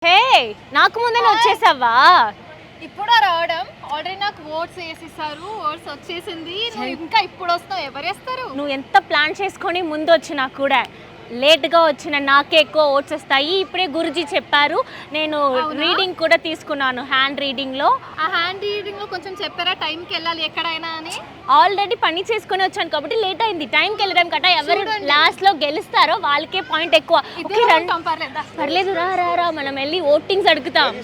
హే, నాకు ముందే వచ్చేసావా? ఇప్పుడు రావడం ఆల్రెడీ నాకు ఓట్స్ వేసిస్తారు, ఓట్స్ వచ్చేసింది. నువ్వు ఇంకా ఇప్పుడు వస్తావు, ఎవరు వేస్తారు? నువ్వు ఎంత ప్లాన్ చేసుకొని ముందు వచ్చినా కూడా లేట్గా వచ్చిన నాకే ఎక్కువ ఓట్స్ వస్తాయి. ఇప్పుడే గురుజీ చెప్పారు. నేను రీడింగ్ కూడా తీసుకున్నాను, హ్యాండ్ రీడింగ్లో. ఆ హ్యాండ్ రీడింగ్లో కొంచెం చెప్పారా టైంకి వెళ్ళాలి ఎక్కడైనా అని? ఆల్రెడీ పని చేసుకొని వచ్చాను కాబట్టి లేట్ అయింది. టైంకి వెళ్ళడం కట్ట ఎవరు లాస్ట్లో గెలుస్తారో వాళ్ళకే పాయింట్ ఎక్కువ. పర్లేదు, రా రా రా, మనం వెళ్ళి ఓటింగ్స్ అడుగుతాం.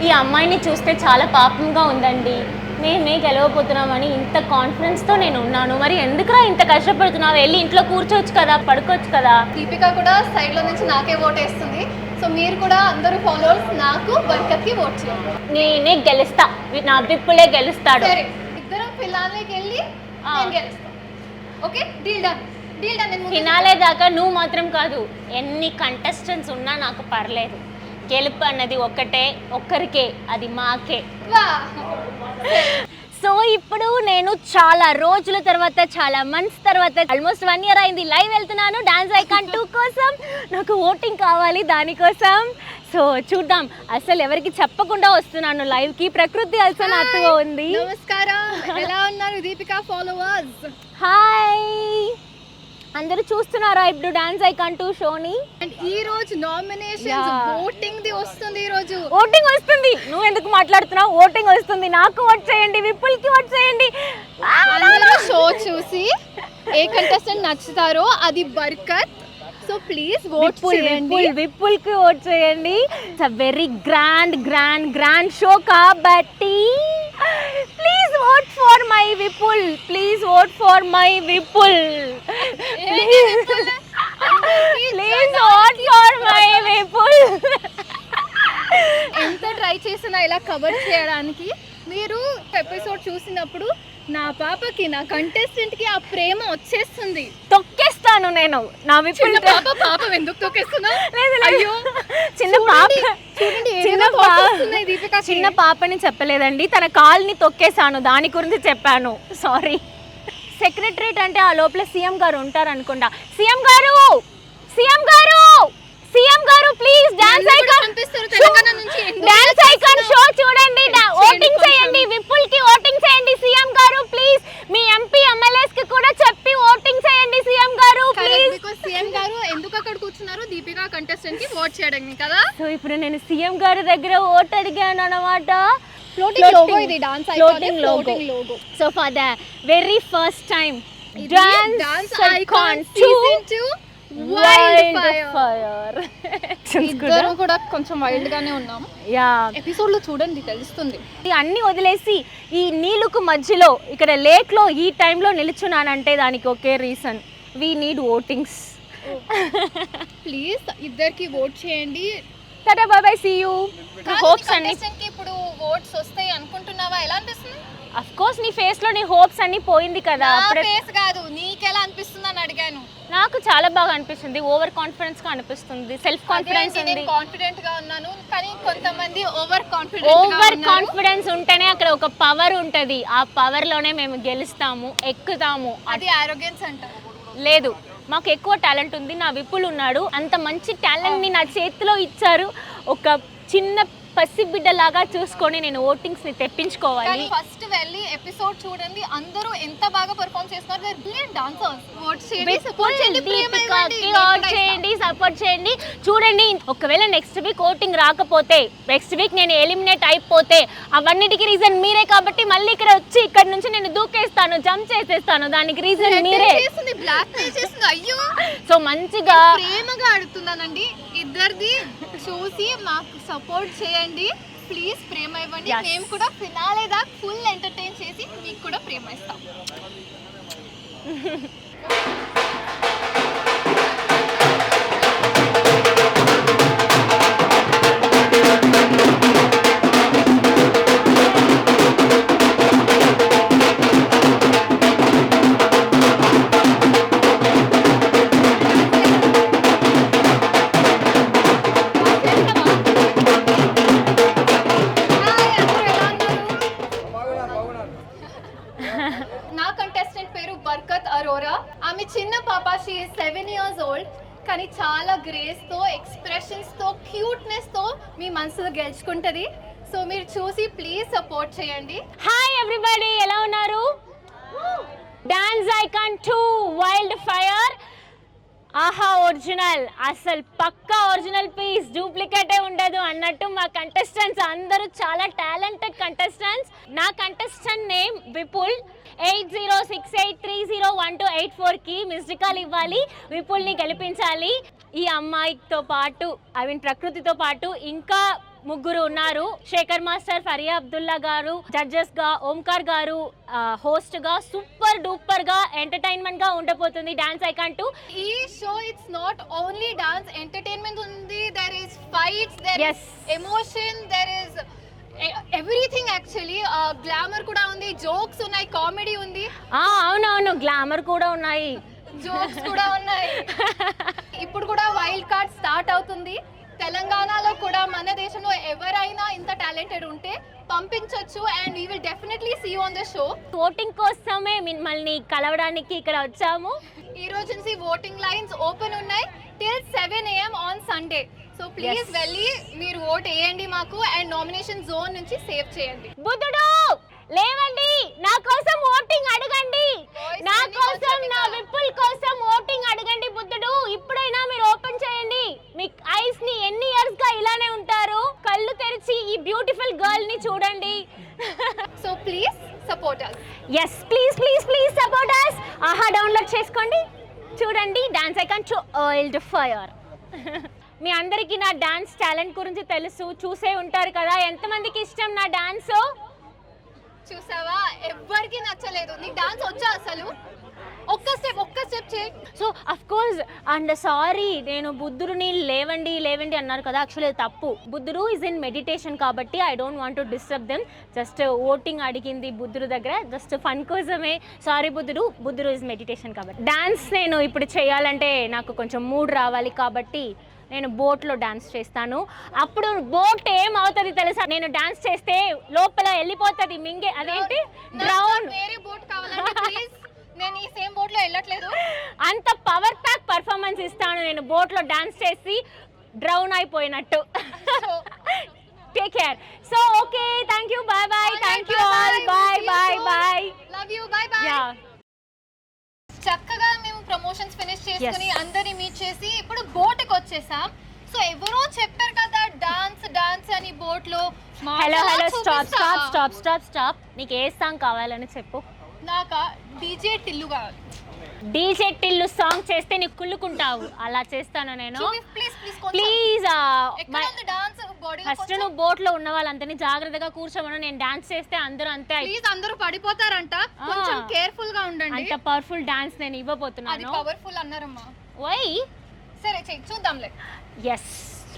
ఈ అమ్మాయిని చూస్తే చాలా పాపంగా ఉందండి. మేమే గెలవబోతున్నామని ఇంత కాన్ఫిడెన్స్తో నేను ఉన్నాను. మరి ఎందుకురా ఇంత కష్టపడుతున్నావు? వెళ్ళి ఇంట్లో కూర్చోవచ్చు కదా, పడుకోవచ్చు కదా. దీపిక కూడా సైడ్లో నుంచి నాకే ఓట్ వేస్తుంది. సో మీరు కూడా అందరూ ఫాలోవర్స్ నాకు బర్కత్కి ఓట్ చేయండి. నేనే గెలుస్తా, నా బిప్పులే గెలుస్తాడు. సరే, ఇద్దరం ఫినాలేకి వెళ్ళి నేను గెలుస్తాను. Okay, deal done. Deal done. Finale దాకా నువ్వు మాత్రం కాదు, ఎన్ని కంటెస్టెంట్స్ ఉన్నా నాకు పర్లేదు. గెలుపు అన్నది ఒక్కరికే, అది మాకే. సో ఇప్పుడు నేను చాలా రోజుల తర్వాత, చాలా మంత్స్ తర్వాత, ఆల్మోస్ట్ 1 year అయింది లైవ్ వెళ్తున్నాను డాన్స్ ఐకాన్ 2 కోసం. నాకు ఓటింగ్ కావాలి దానికోసం. సో చూద్దాం, అసలు ఎవరికి చెప్పకుండా వస్తున్నాను లైవ్కి. ప్రకృతి అసలు నాతో ఉంది. నమస్కారం, ఎలా ఉన్నారు దీపిక ఫాలోవర్స్? హాయ్, అందరూ చూస్తున్నారా ఇప్పుడు డాన్స్ ఐకాన్ 2 షోని? అండ్ ఈ రోజు నామినేషన్స్ ఓటింగ్ ది వస్తుంది. ఈ రోజు ఓటింగ్ వస్తుంది. నువ్వు ఎందుకు మాట్లాడుతున్నావు? ఓటింగ్ వస్తుంది. నాకు ఓట్ చేయండి, విపుల్కి ఓట్ చేయండి. అందరూ షో చూసి ఏ కంటెస్టెంట్ నచ్చుతారో అది బర్కత్. సో ప్లీజ్ ఓట్ చేయండి, విపుల్కి ఓట్ చేయండి. It's a very grand show కాబట్టి please vote for my Vipul. Please vote for my Vipul. Please vote for my Vipul. ఎంత ట్రై చేసినా ఇలా కవర్ చేయడానికి, మీరు ఎపిసోడ్ చూసినప్పుడు నా పాపకి, నా కంటెస్టెంట్ కి ఆ ప్రేమ వచ్చేస్తుంది. తొక్కేస్తాను నేను నా విపుల్. పాప ఎందుకు తొక్కేస్తున్నా? అయ్యో, చిన్న పాపని చెప్పలేదండి, తన కాల్ని తొక్కేసాను, దాని గురించి చెప్పాను. సారీ. సెక్రటరేట్ అంటే ఆ లోపల సీఎం గారు ఉంటారు అనుకుంటా. సీఎం గారు ప్లీజ్ డాన్స్ ఐకాన్ షో చూడండి, ఓటింగ్ చేయండి, విపుల్ కి ఓటింగ్ చేయండి. సీఎం గారు ప్లీజ్ మీ ఎంపీ ఎమ్మెల్యేస్ కి కూడా చెప్పి ఓటింగ్ చేయండి. సీఎం గారు ప్లీజ్. సీఎం గారు ఎందుకు అక్కడ కూర్చున్నారు? దీపిక కంటెస్టెంట్ కి ఓట్ చేయడానికి కదా. సో ఇప్పుడు నేను సీఎం గారి దగ్గర ఓట్ అడిగాను అన్నమాట. Floating logo. So for the very first time dance icon 2 wild fire. ఇద్దరు కూడా కొంచెం వైల్డ్ గానే ఉన్నాం. ఎపిసోడ్ లో చూడండి తెలుస్తుంది. అన్ని వదిలేసి ఈ నీళ్ళకు మధ్యలో ఇక్కడ లేక్ లో ఈ టైంలో నిలుచున్నానంటే దానికి ఒకే reason, we need votings. Please ఇద్దరికి ఓట్ చేయండి. Tata bye bye, see you. Hopes అన్ని ఇప్పుడు ఓట్స్ వస్తాయి అనుకుంటున్నావా? ఎలా అనిపిస్తుంది? అఫ్ కోర్స్ నీ ఫేస్ లో నీ హోప్స్ అన్ని పోయింది కదా. ఫేస్ కాదు, నీకెలా అనిపిస్తుంది అని అడిగాను. నాకు చాలా బాగా అనిపిస్తుంది, ఓవర్ కాన్ఫిడెన్స్ గా అనిపిస్తుంది, సెల్ఫ్ కాన్ఫిడెన్స్ ఉంది. నేను కాన్ఫిడెంట్ గా ఉన్నాను, కానీ కొంతమంది ఓవర్ కాన్ఫిడెన్స్ ఉంటేనే అక్కడ ఒక పవర్ ఉంటది. ఆ పవర్ లోనే మేము గెలుస్తాము, ఎక్కుతాము. అది ఆరోగెన్స్ అంటారు. లేదు, మాకు ఎక్కువ టాలెంట్ ఉంది. నా విపుల్ ఉన్నాడు, అంత మంచి టాలెంట్ ని నా చేతిలో ఇచ్చారు. ఒక చిన్న పసిబిడ్డ లాగా చూసుకొని నేను ఓటింగ్స్ ని తెప్పించుకోవాలి. ఫస్ట్ వెళ్ళి ఎపిసోడ్ చూడండి, అందరూ ఎంత బాగా పర్ఫార్మ్ చేస్తున్నారు. They are brilliant dancers. Vote చేయండి, సపోర్ట్ చేయండి. చూడండి, ఒకవేళ నెక్స్ట్ వీక్ ఓటింగ్ రాకపోతే, నెక్స్ట్ వీక్ నేను ఎలిమినేట్ అయిపోతే, అవన్నిటికీ రీజన్ మీరే. కాబట్టి మళ్ళీ ఇక్కడ వచ్చి ఇక్కడ నుంచి నేను దూకేస్తాను, జంప్ చేసేస్తాను. దానికి రీజన్ మీరే. అయ్యో, సో మంచిగా ప్రేమగా అడుగుతున్నానండి, ఇద్దరిది చూసి మాకు సపోర్ట్ చేయండి. ప్లీజ్ ప్రేమ ఇవ్వండి. మేము కూడా ఫినాలే దాకా ఫుల్ ఎంటర్టైన్ చేసి మీకు కూడా ప్రేమ ఇస్తాం. మీ మనసులో గెలుచుకుంటుంది. సో మీరు చూసి ప్లీజ్ సపోర్ట్ చేయండి. హాయ్ ఎవ్రీబడి, ఎలా ఉన్నారు? డాన్స్ ఐకాన్ 2 వైల్డ్ ఫైర్ ఆహా ఒరిజినల్, అసలు పక్కా ఒరిజినల్ పీస్, డూప్లికేటే ఉండదు అన్నట్టు మా కంటెస్టెంట్స్ అందరూ చాలా టాలెంటెడ్ కంటెస్టెంట్స్. నా కంటెస్టెంట్ నేమ్ విపుల్. 8068301284కి మిస్డ్ కాల్ ఇవ్వాలి, విపుల్ని గెలిపించాలి. ఈ అమ్మాయితో పాటు ప్రకృతితో పాటు ఇంకా ముగ్గురు ఉన్నారు. శేఖర్ మాస్టర్, ఫరియా అబ్దుల్లా గారు జడ్జెస్ గా, ఓంకార్ గారు హోస్ట్ గా. సూపర్ డూపర్ గా ఎంటర్టైన్మెంట్ గా ఉండబోతుంది డాన్స్ ఐకాన్ 2. ఈ show it's not only dance, entertainment ఉంది, there is fights, there is emotion, there is everything. Actually glamour కూడా ఉంది, జోక్స్ ఉన్నాయి, కామెడీ ఉంది. అవునవును, గ్లామర్ కూడా ఉన్నాయి, జోక్స్ కూడా ఉన్నాయి. ఇప్పుడు కూడా వైల్డ్ కార్డ్ స్టార్ట్ అవుతుంది. తెలంగాణలో కూడా మన దేశంలో ఎవరైనా ఇంత టాలెంటెడ్ ఉంటే పంపించొచ్చు, and we will definitely see you on the show. Voting కోసమే మిమ్మల్ని కలవడానికి ఇక్కడ వచ్చాము. ఈ రోజు నుంచి ఓటింగ్ లైన్స్ ఓపెన్ ఉన్నాయి till 7 AM on Sunday. So please వెళ్ళి మీరు ఓట్ వేయండి మాకు, అండ్ నామినేషన్ జోన్ నుంచి సేవ్ చేయండి. బుద్ధుడు లేవండి, నా కోసం ఓటింగ్ అడగండి, నా కోసం, నా విపుల్ కోసం ఓటింగ్ అడగండి. బుద్ధుడు ఇప్పుడైనా మీరు ఓపెన్ చేయండి. మీ ఐస్ ని ఎన్ని ఇయర్స్ గా ఇలానే ఉంటారు, కళ్ళు తెరిచి ఈ బ్యూటిఫుల్ గర్ల్ ని చూడండి. So please support us. yes please please please support us. ఆహా డౌన్లోడ్ చేసుకోండి, చూడండి డాన్స్ ఐకాన్ 2 వైల్డ్ ఫైర్. మీ అందరికీ నా డాన్స్ టాలెంట్ గురించి తెలుసు, చూసే ఉంటారు కదా. ఎంతమందికి ఇష్టం నా డాన్స్? చూసావా, ఎవ్వరికి నచ్చలేదు. నీకు డాన్స్ వచ్చా అసలు? ఒక్క స్టెప్ చేయి. So of course and sorry, నేను బుద్ధుడిని లేవండి లేవండి అన్నారు కదా, యాక్చువల్లీ తప్పు. బుద్ధుడు ఈజ్ ఇన్ మెడిటేషన్ కాబట్టి I don't want to disturb them. Just voting అడిగింది బుద్ధుడు దగ్గర, జస్ట్ ఫన్ కోసమే. సారీ బుద్ధుడు ఈజ్ మెడిటేషన్ కాబట్టి. డాన్స్ నేను ఇప్పుడు చేయాలంటే నాకు కొంచెం మూడ్ రావాలి కాబట్టి నేను బోట్లో డాన్స్ చేస్తాను. అప్పుడు బోట్ ఏమవుతుంది తెలుసా, నేను డాన్స్ చేస్తే లోపల వెళ్ళిపోతుంది మింగే, అదేంటి డ్రౌన్. వేరే బోట్ కావాలంటే ప్లీజ్, నేను ఈ సేమ్ బోట్ లో వెళ్ళట్లేదు. అంత పవర్ ప్యాక్ పర్ఫార్మెన్స్ ఇస్తాను నేను బోట్లో డాన్స్ చేసి డ్రౌన్ అయిపోయినట్టు. Take care. So okay, thank you, bye bye, thank you all, bye bye bye, love you, bye bye. చక్కగా మేము ప్రమోషన్స్ ఫినిష్ చేసుకుని అందరిని మీట్ చేసి ఇప్పుడు బోట్కి వచ్చేసాం. సో ఎవరో చెప్పారు కదా డాన్స్ అని బోట్ లో. Hello stop. నీకు ఏ సాంగ్ కావాలని చెప్పు. నాకా డీజే టిల్లు కావాలి. డీజే టిల్లు సాంగ్ చేస్తే నీకు కుళ్ళుకుంటావు, అలా చేస్తాను నేను. ప్లీజ్ ఫస్ట్ నువ్వు బోట్ లో ఉన్న వాళ్ళందరినీ జాగ్రత్తగా కూర్చోమను. నేను డాన్స్ చేస్తే అందరూ అంతే, ప్లీజ్ అందరూ పడిపోతారంట, కొంచెం కేర్ఫుల్ గా ఉండండి. అంత పవర్ఫుల్ డాన్స్ నేను ఇవ్వబోతున్నాను. అది పవర్ఫుల్ అన్నారమ్మా. వై? సరే చెయ్యి, చూద్దాంలే. yes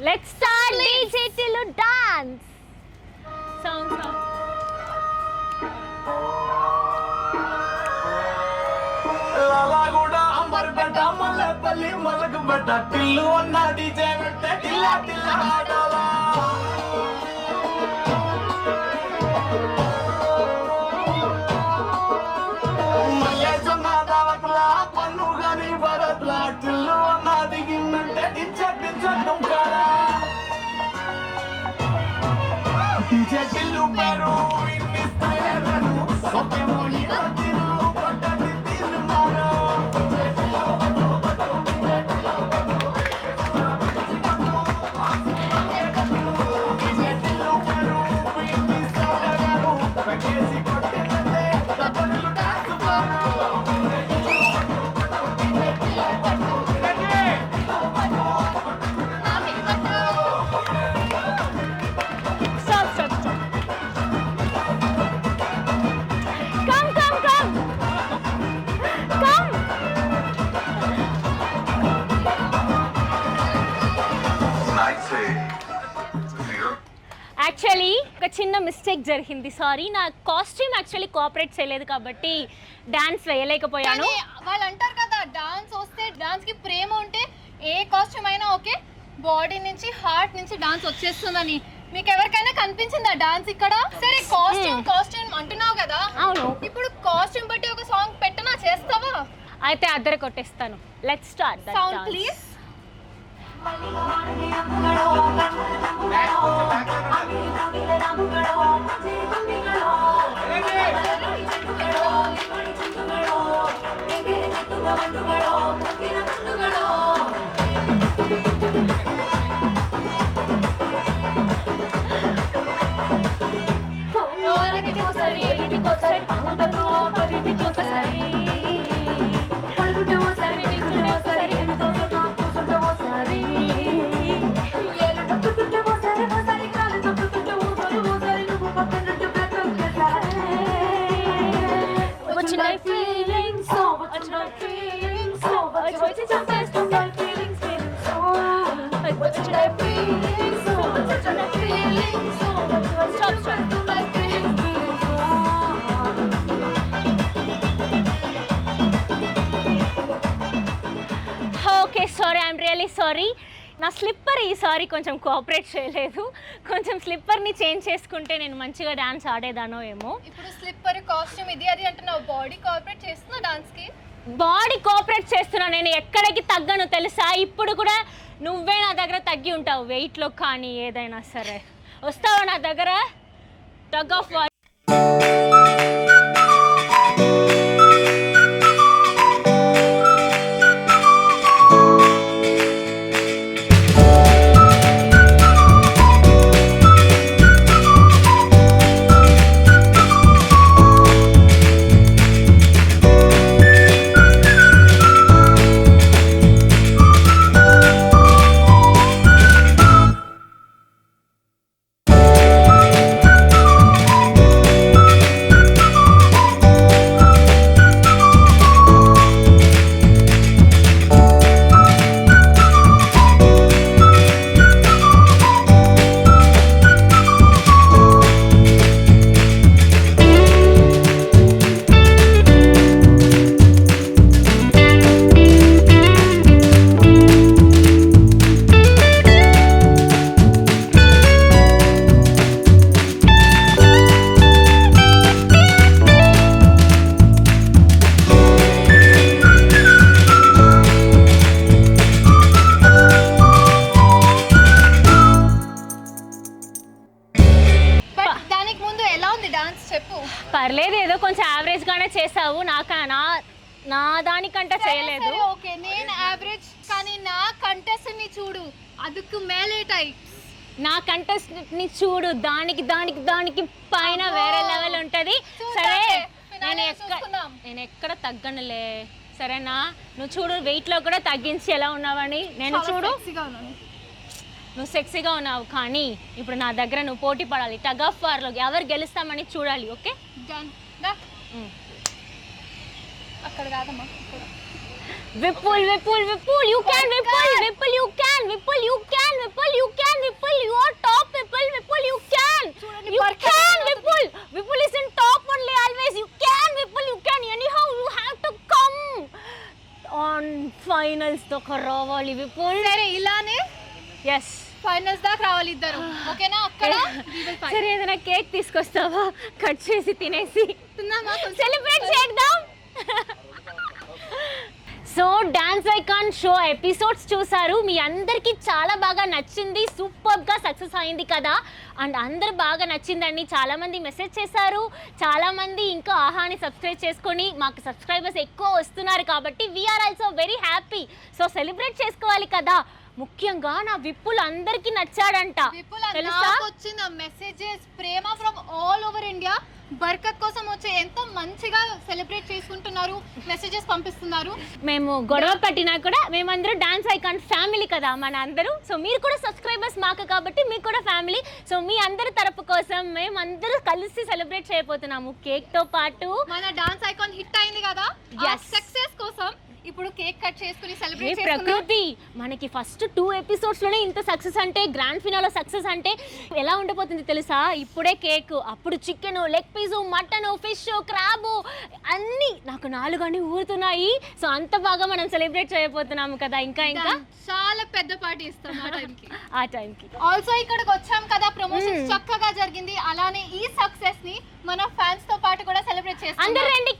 let's start DJ Tillu dance song. Lalaguda Amberpet Mallepally Malakpet Tillu అన్న డీజే పెట్టే టిల్లా టిల్లా ఆడాలా. మల్లె జొన్న దావట్లా పన్ను గాని భరత్లా టిల్లు అన్న దిగిందంటే డుంకారా. డీజే టిల్లు పేరు ఇన్నిస్తాయను ఒకే మోయి టిల్లు పట్టని తిరుమారా. యాక్చువల్లీ ఒక చిన్న మిస్టేక్ జరిగింది, సారీ. నా కాస్ట్యూమ్ యాక్చువల్లీ కోఆపరేట్ చేయలేదు కాబట్టి డాన్స్ వేయలేకపోయాను. వాళ్ళు అంటారు కదా, డాన్స్ వస్తే డాన్స్ కి ప్రేమ ఉంటే ఏ కాస్ట్యూమ్ అయినా ఓకే, బాడీ నుంచి హార్ట్ నుంచి డాన్స్ వచ్చేస్తుందని. మీకు ఎవరికైనా కనిపించిందా డాన్స్ ఇక్కడ? సరే కాస్ట్యూమ్ అంటున్నావు కదా, అవును. ఇప్పుడు కాస్ట్యూమ్ బట్టి ఒక సాంగ్ పెట్టనా, చేస్తావా? అయితే అద్దరు కొట్టేస్తాను. Let's start. Sound please. Okay sorry, I'm really sorry. నా స్లిప్పర్ ఈసారి కొంచెం కోఆపరేట్ చేయలేదు. కొంచెం స్లిప్పర్ని చేంజ్ చేసుకుంటే నేను మంచిగా డాన్స్ ఆడేదానో ఏమో. ఇప్పుడు స్లిప్పర్ కాస్ట్యూమ్ ఇది అది అంటున్నావు, బాడీ కోఆపరేట్ చేస్తున్నా డాన్స్ కి? బాడీ కోఆపరేట్ చేస్తున్నా, నేను ఎక్కడికి తగ్గను తెలుసా. ఇప్పుడు కూడా నువ్వే నా దగ్గర తగ్గి ఉంటావు వెయిట్లో, కానీ ఏదైనా సరే వస్తావా నా దగ్గర? Tug of war. పర్లేదు, ఏదో కొంచెం యావరేజ్ గానే చేసావు. నా దానికంటే చేయలేదు. ఓకే, నేను యావరేజ్, కానీ నా కంటెస్టెంట్ ని చూడు, అదుకు మేలే టైప్. నా కంటెస్టెంట్ ని చూడు, దానికి దానికి దానికి పైన వేరే లెవెల్ ఉంటది. సరే, నేను ఎక్కడ తగ్గనులే, సరేనా? నువ్వు చూడు, వెయిట్ లో కూడా తగ్గించి ఎలా ఉన్నావని. నేను చూడు, నువ్వు సెక్సీగా ఉన్నావు, కానీ ఇప్పుడు నా దగ్గర నువ్వు పోటీ పడాలి. టగ్ ఆఫ్ వార్ లో ఎవరు గెలుస్తామని చూడాలి. ఓకే, అక్కడ కాదమ్మా. Vipul Vipul Vipul, you can Vipul, Vipul you can, Vipul you can, Vipul you can, Vipul you are top, Vipul, Vipul you can, you can, Vipul, Vipul is in top only always. You can Vipul, you can, anyhow you have to come on finals దాకా రావాలి విపుల్. సరే, ఇలానే yes, finals దాకా రావాలి ఇద్దరు, ఓకేనా? అక్కడ సరే, ఏదైనా కేక్ తీసుకొస్తావా? కట్ చేసి తినేసి సెలబ్రేట్ చేద్దాం. So dance icon show episodes చూసారు, మీ అందరికీ చాలా బాగా నచ్చింది, సూపర్గా సక్సెస్ అయింది కదా. అండ్ అందరు బాగా నచ్చిందండి, చాలామంది మెసేజ్ చేశారు, చాలామంది ఇంకా ఆహాని సబ్స్క్రైబ్ చేసుకొని మాకు సబ్స్క్రైబర్స్ ఎక్కువ వస్తున్నారు కాబట్టి we are also very happy. So celebrate చేసుకోవాలి కదా. ముఖ్యంగా నా విప్పులు అందరికీ నచ్చాడంట. తెలుసా, వచ్చిన మెసేజెస్ ప్రేమ from all over India. Barkat కోసం వచ్చి ఎంతో మంచిగా సెలబ్రేట్ చేసుకుంటున్నారు, మెసేజెస్ పంపిస్తున్నారు. మేము గొడవ పట్టినా కూడా మేమందరూ డాన్స్ ఐకాన్ ఫ్యామిలీ కదా మన అందరూ. సో మీరు కూడా సబ్స్క్రైబర్స్ మాకు కాబట్టి మీకు కూడా ఫ్యామిలీ. సో మీ అందరి తరపు కోసం మేమందరూ కలిసి సెలబ్రేట్ చేయబోతున్నాము కేక్ తో పాటు. మన డాన్స్ ఐకాన్ హిట్ అయింది కదా, సక్సెస్ కోసం ఇప్పుడు కేక్ కట్ చేసుకుని సెలబ్రేట్ చేసుకుందాం. ప్రకృతి, మనకి ఫస్ట్ 2 ఎపిసోడ్స్ లోనే ఇంత సక్సెస్ అంటే, గ్రాండ్ ఫినాలో సక్సెస్ అంటే ఎలా ఉండబోతుంది తెలుసా? ఇప్పుడే కేక్, అప్పుడు chicken, leg piece, mutton, fish, crab అన్నీ నాకు 4 అన్నీ ఊరుతున్నాయి. సో అంత బాగా మనం సెలబ్రేట్ చేయబోతున్నాము కదా. ఇంకా ఇంకా చాలా పెద్ద పార్టీ ఇస్తాం ఆ టైంకి. ఆల్సో ఇక్కడికి వచ్చాం కదా, ప్రమోషన్ చక్కగా జరిగింది. అలానే ఈ సక్సెస్ ని మన ఫ్యాన్స్ తో పాటు కూడా సెలబ్రేట్ చేస్తాం. అందరూ రండి.